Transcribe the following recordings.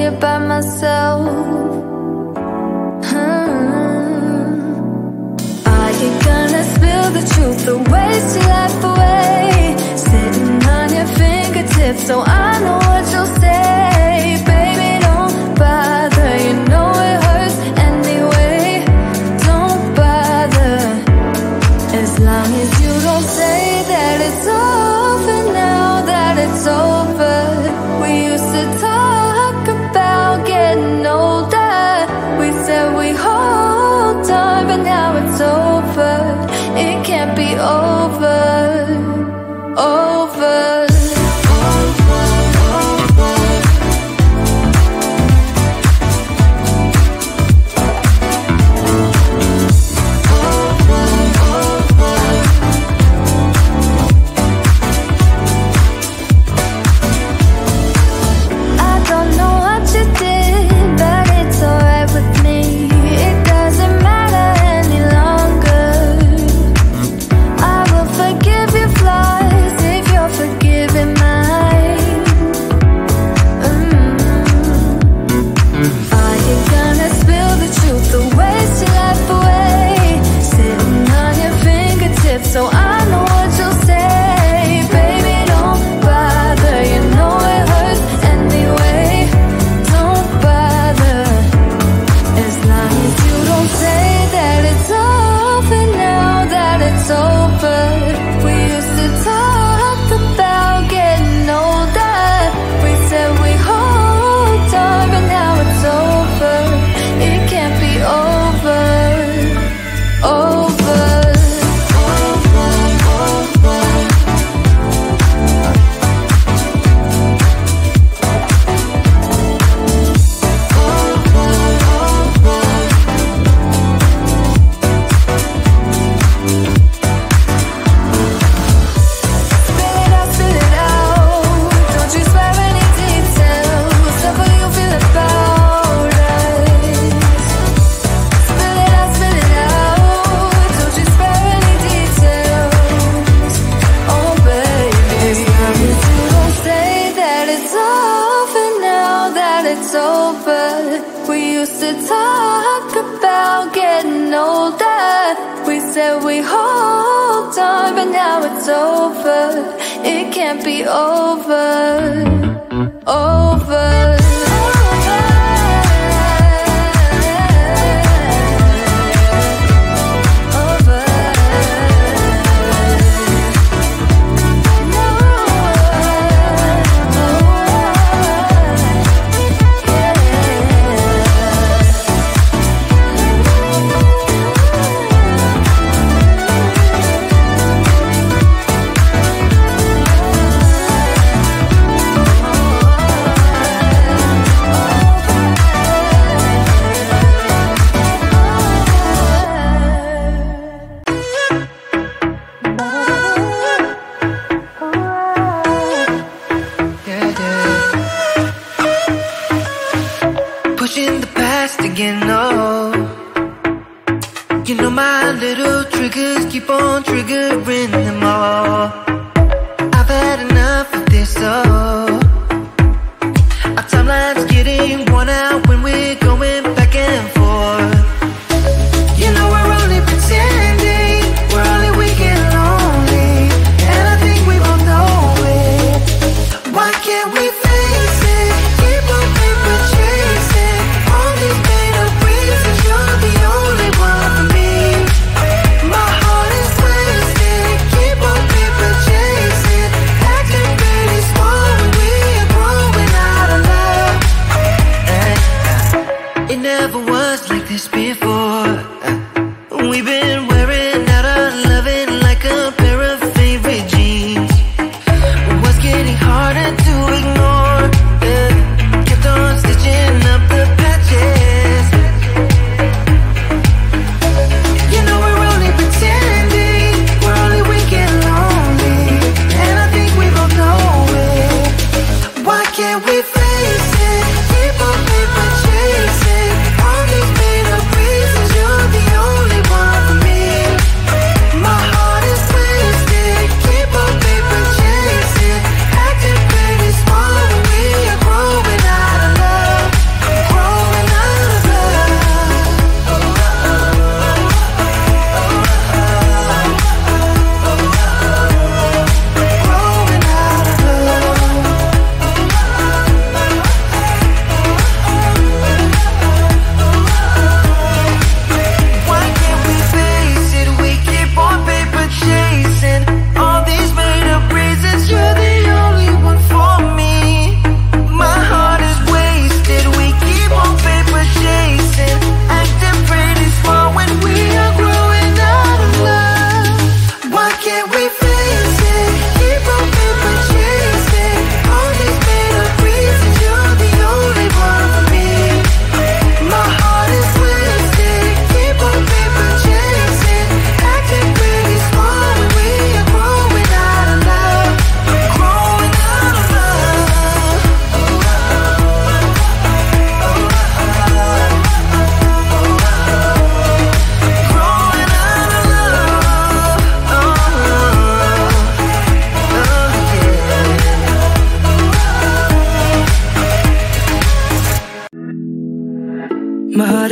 here by myself. Are you gonna spill the truth or waste your life away? Sitting on your fingertips so I know what you'll say. Baby, don't bother, you know it hurts anyway. Don't bother, as long as you don't say that it's over now, that it's over. We used to talk about getting older. We said we hold on, but now it's over. It can't be over, over. So I know what you'll say. Baby, don't bother, you know it hurts anyway. Don't bother, as long as you don't say that it's over now, that it's over. We used to talk about getting older. We said we hold on, but now it's over. It can't be over, over. It's over. We used to talk about getting older. We said we hold on, but now it's over. It can't be over, over.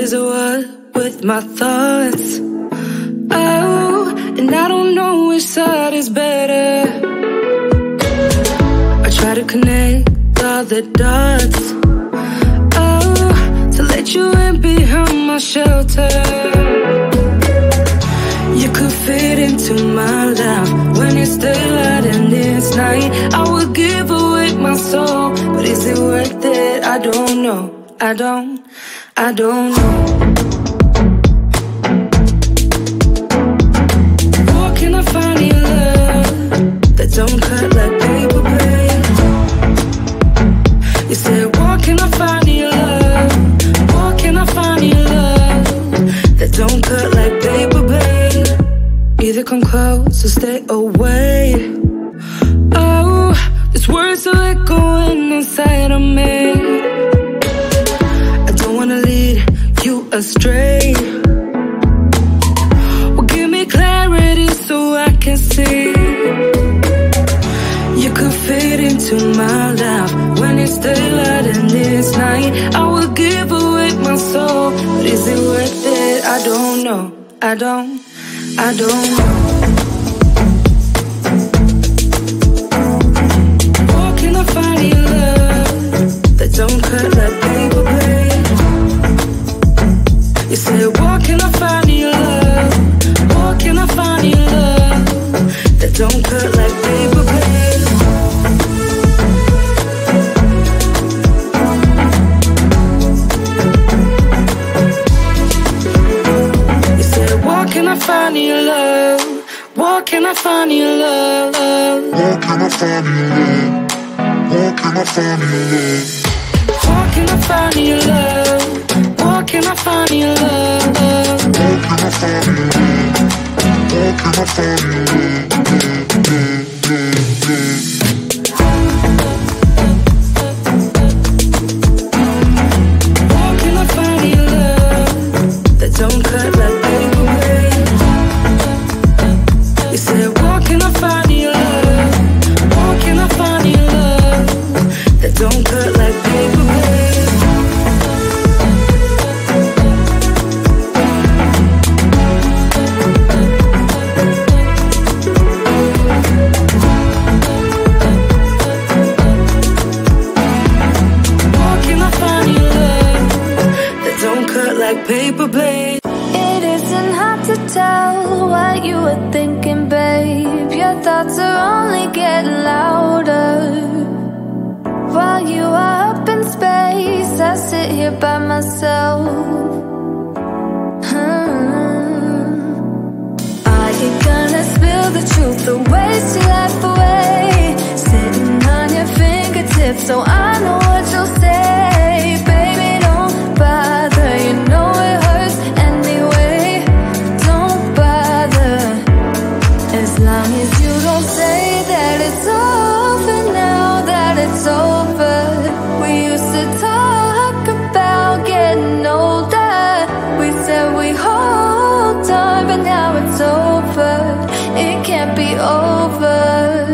is what with my thoughts. Oh, and I don't know which side is better. I try to connect all the dots, oh, to let you in behind my shelter. You could fit into my life when it's daylight and it's night. I would give away my soul, but is it worth it? I don't know, I don't know. Where can I find your love that don't cut like paper blade? You said, where can I find your love? Where can I find your love that don't cut like paper blade? Either come close or stay away. Oh, these words are echoing inside of me. I don't wanna lead you astray. Well, give me clarity so I can see. You could fit into my life when it's daylight and it's night. I would give away my soul, but is it worth it? I don't know, I don't know. Where can I find your love that don't cut like paper blade? You said, where can I find your love? Where can I find your love that don't cut like paper blade? You said, where can I find your love? Where can I find your love? Where can I find your love? Where can I find your love? Where can I find your love? Where can I find your love? Where can I find your love? Where can I find your love? Where can I find your love that don't cut like paper blade? You said, where can I find your love? Where can I find your love that don't cut like paper blade? Where can I find your love that don't cut like paper blade? It isn't hard to tell what you were thinking, babe. Your thoughts are only getting louder. While you are up in space, I sit here by myself. Are you gonna spill the truth, the waste your life away? Sitting on your fingertips, so I know what you'll say. Baby, don't bother, you know it hurts anyway. Don't bother, as long as you don't say that it's over now, that it's over. We used to talk about getting older. We said we hold on, but now it's over. It can't be over.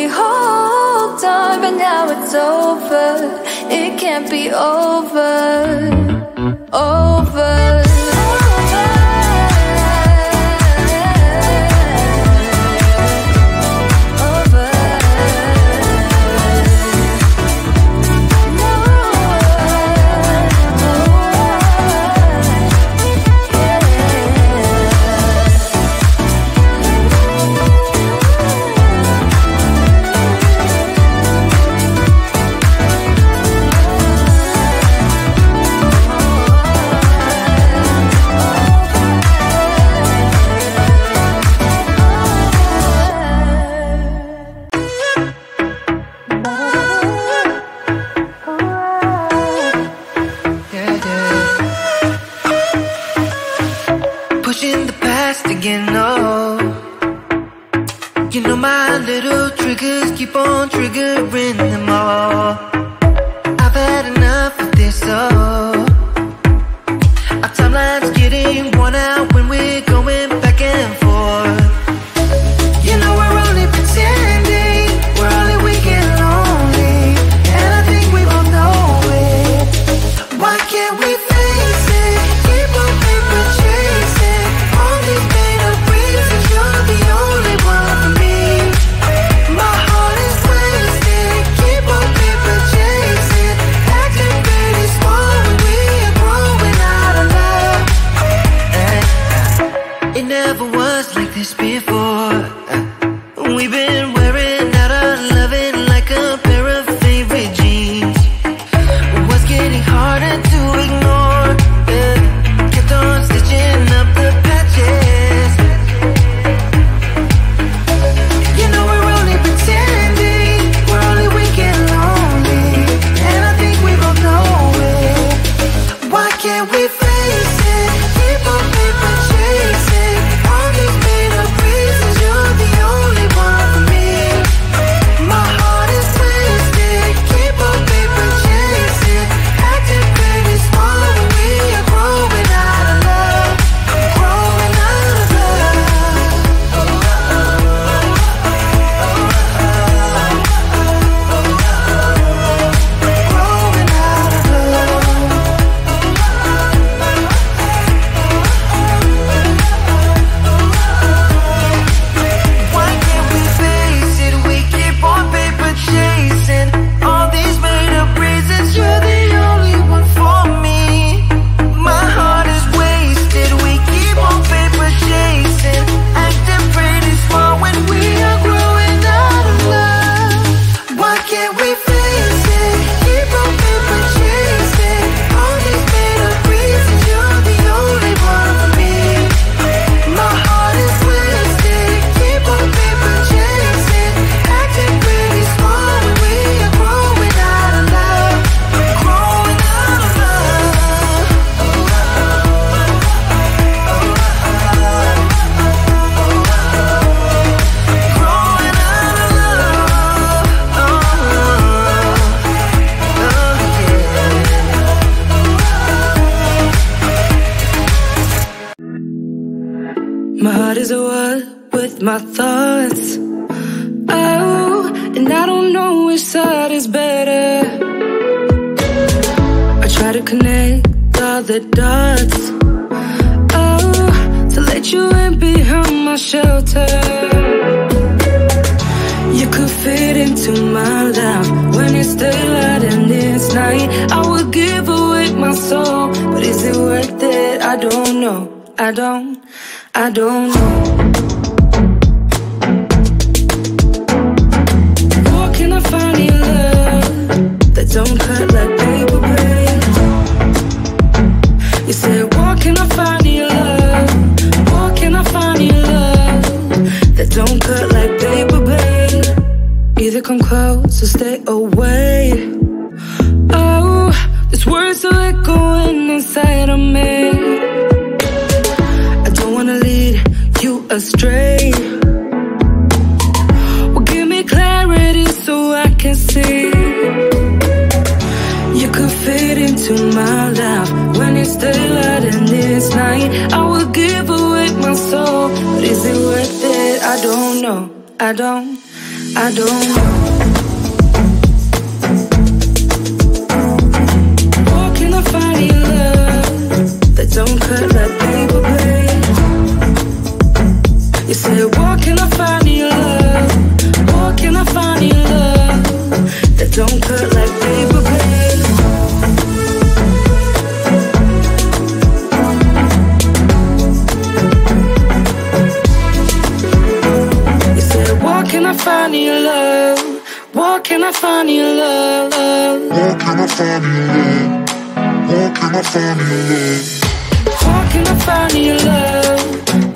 we hold on, but now it's over. It can't be over, over. Pushing the past again, oh. You know my little triggers keep on triggering them all. I've had enough of this, oh. Our timeline's getting worn out when we're going back and forth. You know we're only pretending, we're only weak and lonely, and I think we both know it. Why can't we face it? Keep on paper chasing all these made-up reasons. You're the only one for me. My heart is wasted. Keep on paper chasing, acting pretty small when we are growing out of love. It never was like this before. We've been wearing out our loving like a pair of favorite jeans. What's getting harder to ignore? Kept on stitching up the patches. You know we're only pretending, we're only weak and lonely, and I think we both know it. Why can't we face it? Keep on paper chasing all these made-up reasons. You're the only one for me. My heart is twisted. Keep on paper chasing, acting pretty small when we are growing out of love, growing out of love. Growing out of love. Why can't we face it? We keep on paper chasing all these made-up reasons. You're the only one for me. My heart is wasted. We keep on paper chasing, acting pretty small when we are growing out of love. Why can't we face it? Keep on paper chasing all these made-up reasons. You're the only one for me. My heart is wasted. Keep on paper chasing, acting pretty small when we are growing out of love, growing out of love. Growing out of love. My heart is at war with my thoughts. Oh, and I don't know which side is better. I try to connect all the dots. Oh, to let you in behind my shelter. You could fit into my life when it's daylight and it's night. I would give away my soul, but is it worth it? I don't know. I don't know. Where can I find your love that don't cut like paper blade? You said, where can I find your love? Where can I find your love that don't cut like paper blade? Either come close or stay away. Oh, these words are echoing inside of me. I don't wanna lead you astray. Well, give me clarity so I can see. You could fit into my life when it's daylight and it's night. I would give away my soul, but is it worth it? I don't know. I don't I don't know. Where can I find your love that don't cut like paper, babe? You said, where can I find your love? Where can I find your love that don't cut like paper, babe? You said, where can I find your love? Where can I find your love? Where can I find your love? Where can I find your love? Where can I find your love?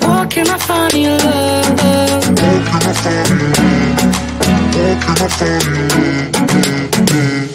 Where can I find your love? Where can I find your love? Where can I find your love?